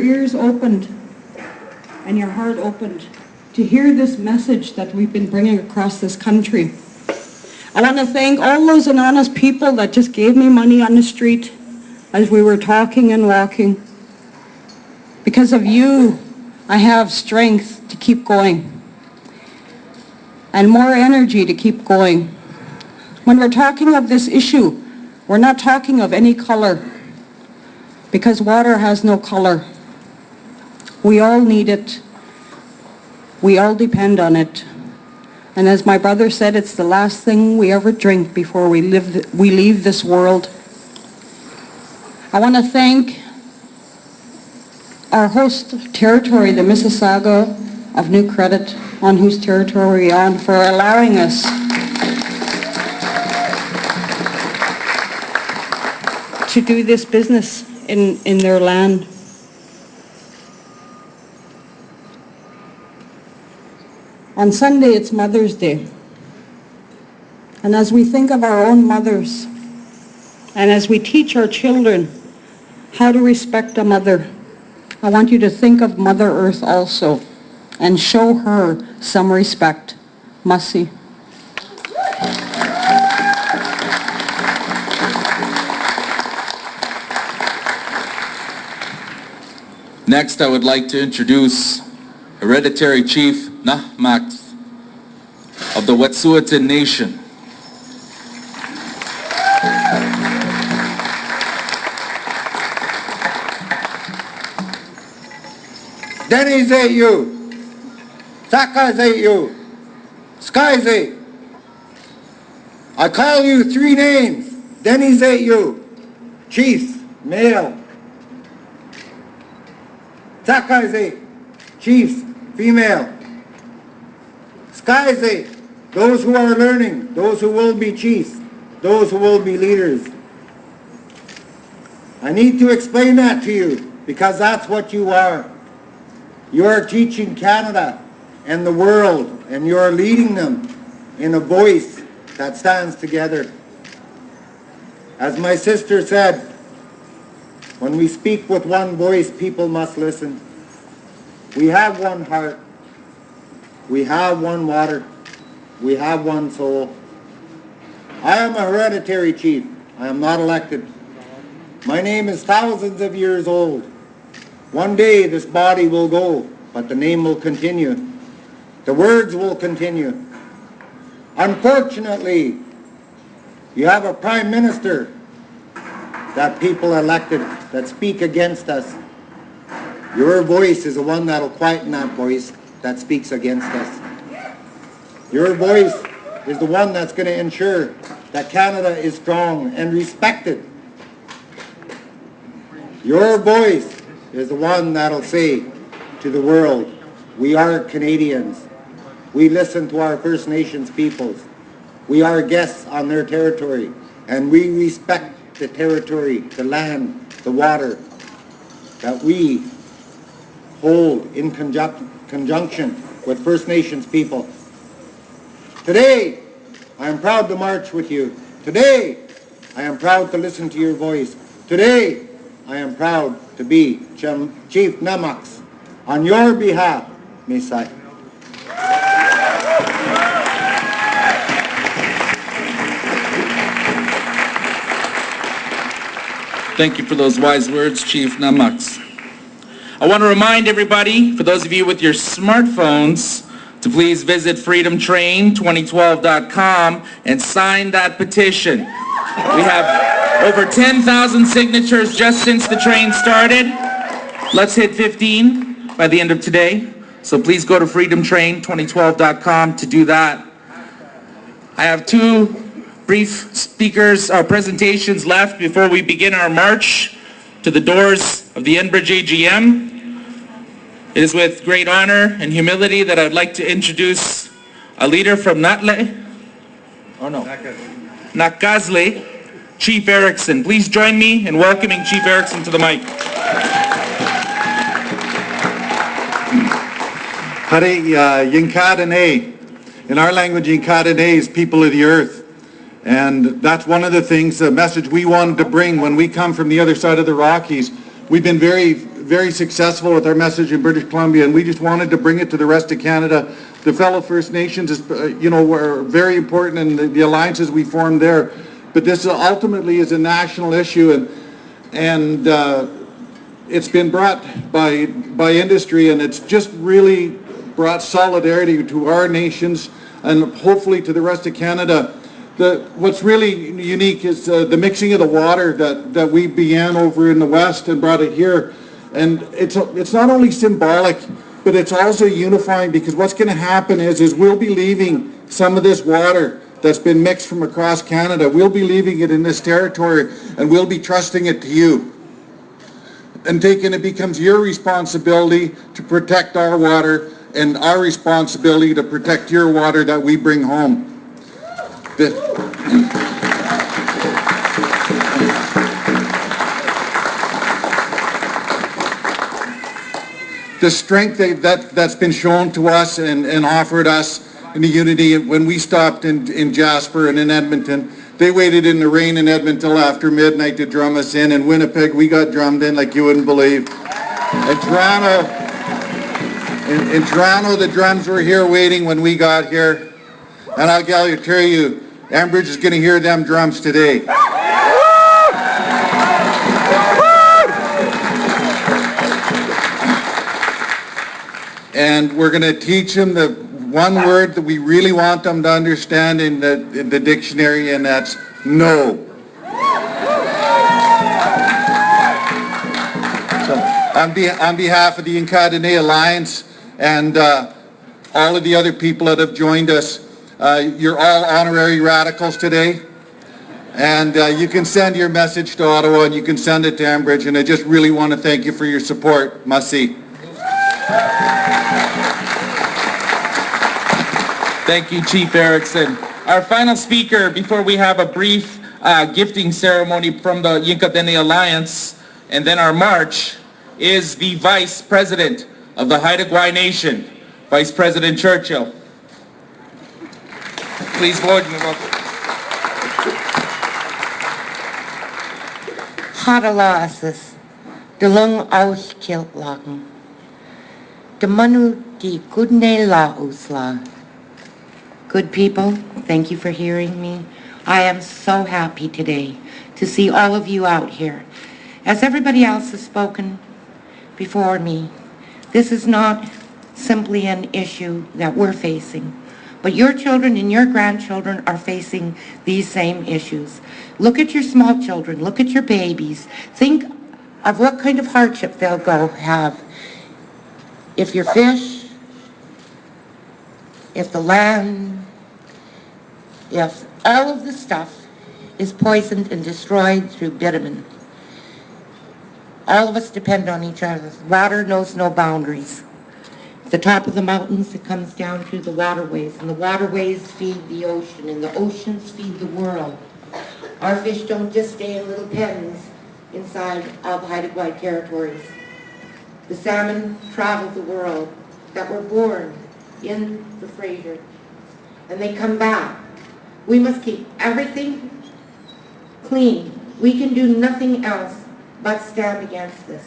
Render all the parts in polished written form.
ears opened and your heart opened to hear this message that we've been bringing across this country. I want to thank all those anonymous people that just gave me money on the street as we were talking and walking. Because of you, I have strength to keep going and more energy to keep going. When we're talking of this issue, we're not talking of any color, because water has no color. We all need it. We all depend on it. And as my brother said, it's the last thing we ever drink before we leave this world. I want to thank our host territory, the Mississauga of New Credit, on whose territory we're on, for allowing us to do this business in their land. On Sunday, it's Mother's Day. And as we think of our own mothers, and as we teach our children how to respect a mother, I want you to think of Mother Earth also and show her some respect. Masi. Next, I would like to introduce Hereditary Chief Nahmax of the Wet'suwet'en Nation. Dene zay you, Saka zay you, Sky zay. I call you three names. Dene zay you, Chief, male. Saka zay, Chief, female. Sky zay, those who are learning, those who will be chiefs, those who will be leaders. I need to explain that to you because that's what you are. You're teaching Canada and the world, and you're leading them in a voice that stands together. As my sister said, when we speak with one voice, people must listen. We have one heart. We have one water. We have one soul. I am a hereditary chief. I am not elected. My name is thousands of years old. One day this body will go, but the name will continue. The words will continue. Unfortunately, you have a prime minister that people elected that speak against us. Your voice is the one that'll quieten that voice that speaks against us. Your voice is the one that's going to ensure that Canada is strong and respected. Your voice is the one that'll say to the world, we are Canadians. We listen to our First Nations peoples. We are guests on their territory, and we respect the territory, the land, the water that we hold in conjunction with First Nations people. Today, I am proud to march with you. Today, I am proud to listen to your voice. Today, I am proud to be Chief Nahmax on your behalf, Mesai. Thank you for those wise words, Chief Nahmax. I want to remind everybody, for those of you with your smartphones, to please visit freedomtrain2012.com and sign that petition. We have over 10,000 signatures just since the train started. Let's hit 15 by the end of today. So please go to freedomtrain2012.com to do that. I have two brief presentations left before we begin our march to the doors of the Enbridge AGM. It is with great honor and humility that I'd like to introduce a leader from Nakazle, Chief Erickson. Please join me in welcoming Chief Erickson to the mic. Hare Yinka Dene. In our language, Yinka Dene is people of the earth. And that's one of the things, the message we wanted to bring when we come from the other side of the Rockies. We've been very very successful with our message in British Columbia, and we just wanted to bring it to the rest of Canada. The fellow First Nations is, were very important in the alliances we formed there. But this ultimately is a national issue, and it's been brought by industry, and it's just really brought solidarity to our nations and hopefully to the rest of Canada. What's really unique is the mixing of the water that we began over in the West and brought it here. And it's not only symbolic, but it's also unifying, because what's going to happen is we'll be leaving some of this water that's been mixed from across Canada. We'll be leaving it in this territory, and we'll be trusting it to you. And it becomes your responsibility to protect our water, and our responsibility to protect your water that we bring home. The strength that's been shown to us and offered us in the unity when we stopped in Jasper and in Edmonton. They waited in the rain in Edmonton till after midnight to drum us in. In Winnipeg, we got drummed in like you wouldn't believe. In Toronto, the drums were here waiting when we got here. And I'll tell you, Enbridge is going to hear them drums today. And we're going to teach them the one word that we really want them to understand in the dictionary, and that's no. So on behalf of the Yinka Dene Alliance and all of the other people that have joined us, you're all honorary radicals today. And you can send your message to Ottawa, and you can send it to Enbridge, and I just really want to thank you for your support. Merci. Thank you, Chief Erickson. Our final speaker, before we have a brief gifting ceremony from the Yinka Dene Alliance, and then our march, is the Vice President of the Haida Gwaii Nation, Vice President Churchill. Please vote and welcome. Hadalasis, Delung aus Kiltlagen, Demanu di Gudne la Usla. Good people, thank you for hearing me. I am so happy today to see all of you out here. As everybody else has spoken before me, this is not simply an issue that we're facing, but your children and your grandchildren are facing these same issues. Look at your small children, look at your babies. Think of what kind of hardship they'll go have if your fish, if the land, if all of the stuff is poisoned and destroyed through bitumen. All of us depend on each other. Water knows no boundaries. At the top of the mountains, it comes down through the waterways, and the waterways feed the ocean, and the oceans feed the world. Our fish don't just stay in little pens inside of Haida Gwaii territories. The salmon travel the world that were born in the Fraser, and they come back. We must keep everything clean. We can do nothing else but stand against this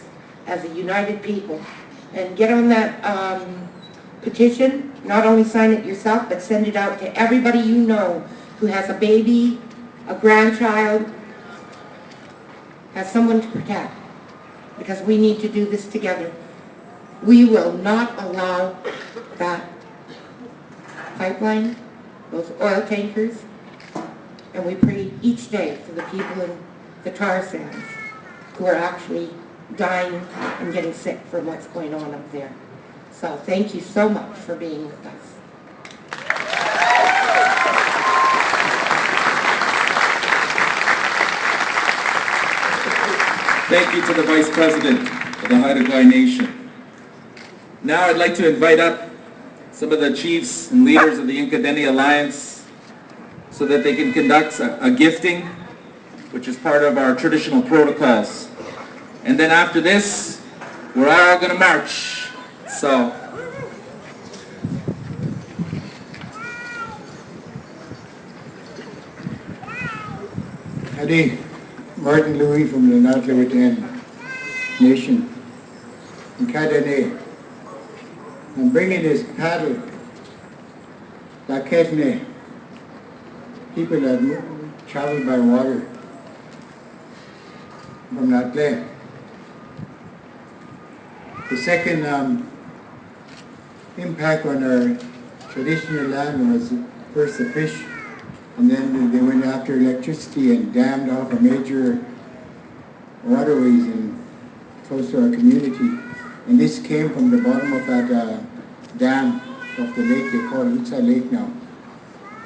as a united people. And get on that petition, not only sign it yourself, but send it out to everybody you know who has a baby, a grandchild, has someone to protect. Because we need to do this together. We will not allow that pipeline, those oil tankers, and we pray each day for the people in the tar sands who are actually dying and getting sick from what's going on up there. So thank you so much for being with us. Thank you to the Vice President of the Haida Gwaii Nation. Now I'd like to invite up some of the chiefs and leaders of the Yinka Dene Alliance so that they can conduct a gifting, which is part of our traditional protocols. And then after this, we're all going to march. So, Howdy, Martin Louis from the Dene Nation. Yinka Dene. I'm bringing this paddle that Ketne, people that travel by water from that place. The second impact on our traditional land was first the fish, and then they went after electricity and dammed off a major waterways in close to our community. And this came from the bottom of that dam of the lake. They call it Yinka Lake now.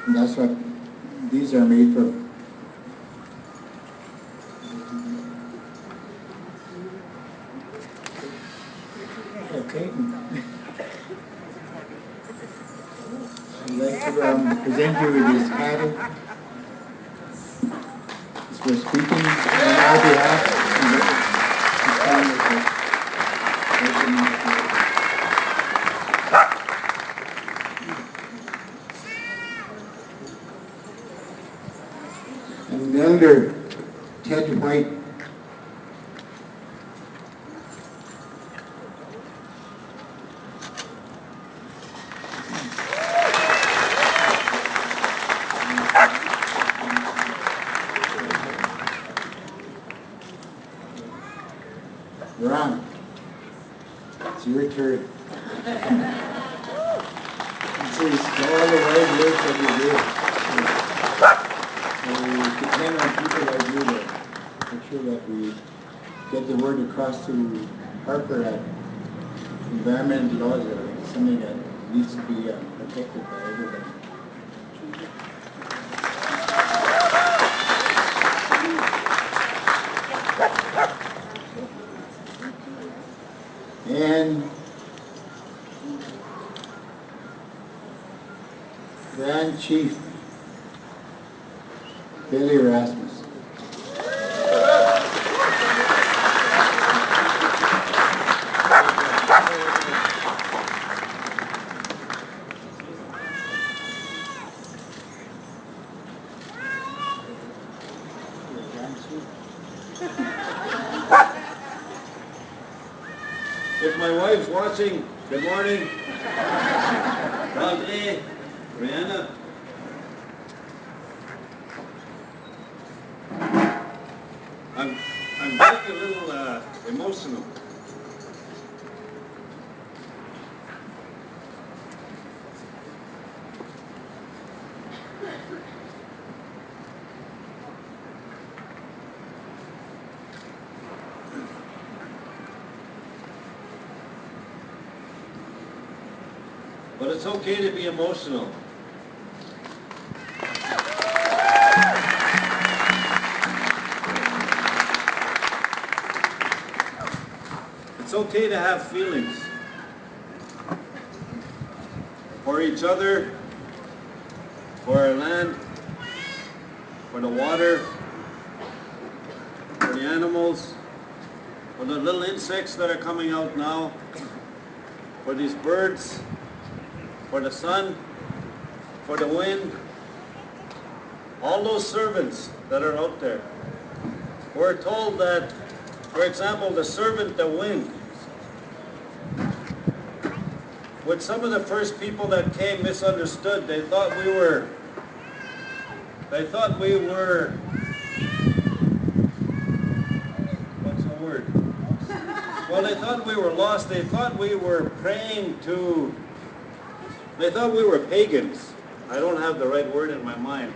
And that's what these are made for. Okay. I'd like to present you with this paddle. For speaking on our behalf. And the elder Ted White. Ron, it's your turn. This is all the right work that you do. And we depend on people like you to make sure that we get the word across to Harper that environmental laws are something that needs to be protected by everybody. And Grand Chief Billy Rasmus. If my wife's watching, good morning. Dene, Brianna. I'm getting a little emotional. But it's okay to be emotional. It's okay to have feelings for each other, for our land, for the water, for the animals, for the little insects that are coming out now, for these birds, for the sun, for the wind, all those servants that are out there. We're told that, for example, the servant, the wind, when some of the first people that came misunderstood, they thought we were, what's the word? Well, they thought we were lost. They thought we were praying to, they thought we were pagans. I don't have the right word in my mind.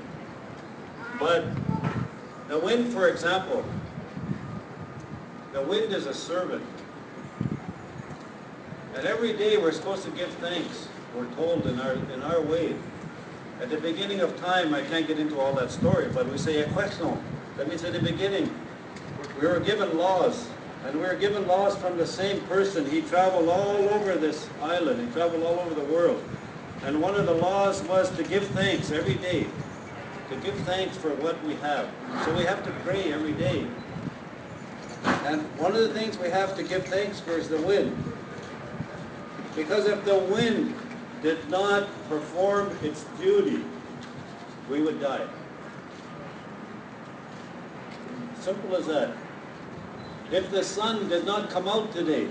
But the wind, for example, the wind is a servant. And every day we're supposed to give thanks, we're told in our way. At the beginning of time, I can't get into all that story, but we say equesto. That means at the beginning, we were given laws. And we were given laws from the same person. He traveled all over this island. He traveled all over the world. And one of the laws was to give thanks every day. To give thanks for what we have. So we have to pray every day. And one of the things we have to give thanks for is the wind. Because if the wind did not perform its duty, we would die. Simple as that. If the sun did not come out today,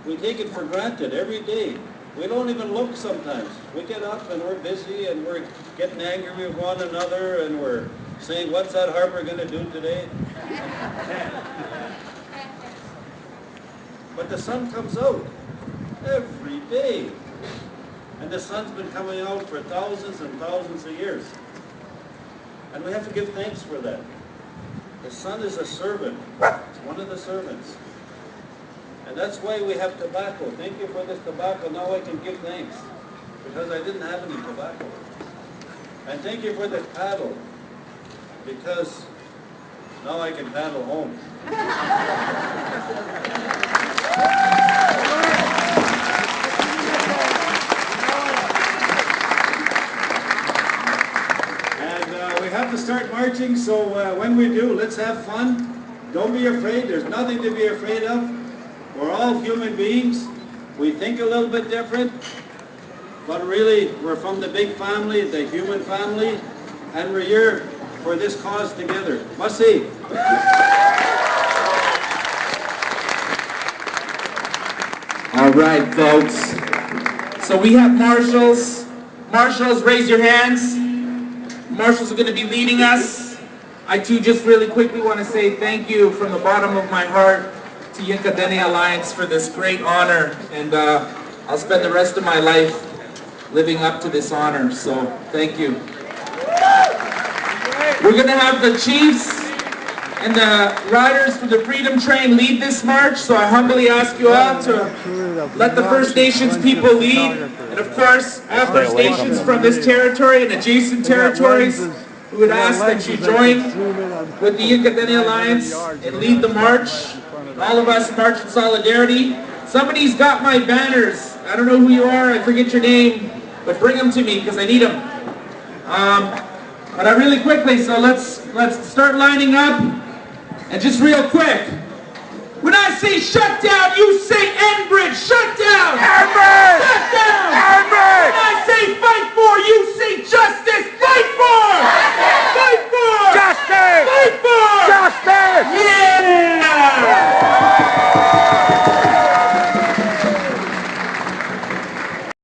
we take it for granted every day. We don't even look sometimes. We get up and we're busy and we're getting angry with one another and we're saying, what's that Harper going to do today? But the sun comes out every day. And the sun's been coming out for thousands and thousands of years. And we have to give thanks for that. The sun is a servant. It's one of the servants. And that's why we have tobacco. Thank you for this tobacco. Now I can give thanks. Because I didn't have any tobacco. And thank you for this paddle. Because now I can paddle home. And we have to start marching, so when we do, let's have fun. Don't be afraid. There's nothing to be afraid of. We're all human beings. We think a little bit different. But really, we're from the big family, the human family, and we're here for this cause together. Must see. All right, folks. So we have marshals. Marshals, raise your hands. Marshals are going to be leading us. I too just really quickly want to say thank you from the bottom of my heart to Yinka Dene Alliance for this great honor, and I'll spend the rest of my life living up to this honor, so thank you. We're going to have the chiefs and the riders for the Freedom Train lead this march, so I humbly ask you all to let the First Nations people lead, and of course, all First Nations from this territory and adjacent territories, we would ask that you join with the Yinka Dene Alliance and lead the march. All of us march in solidarity. Somebody's got my banners. I don't know who you are, I forget your name, but bring them to me because I need them. But really quickly, so let's start lining up. And just real quick, when I say shut down, you say Enbridge. Shut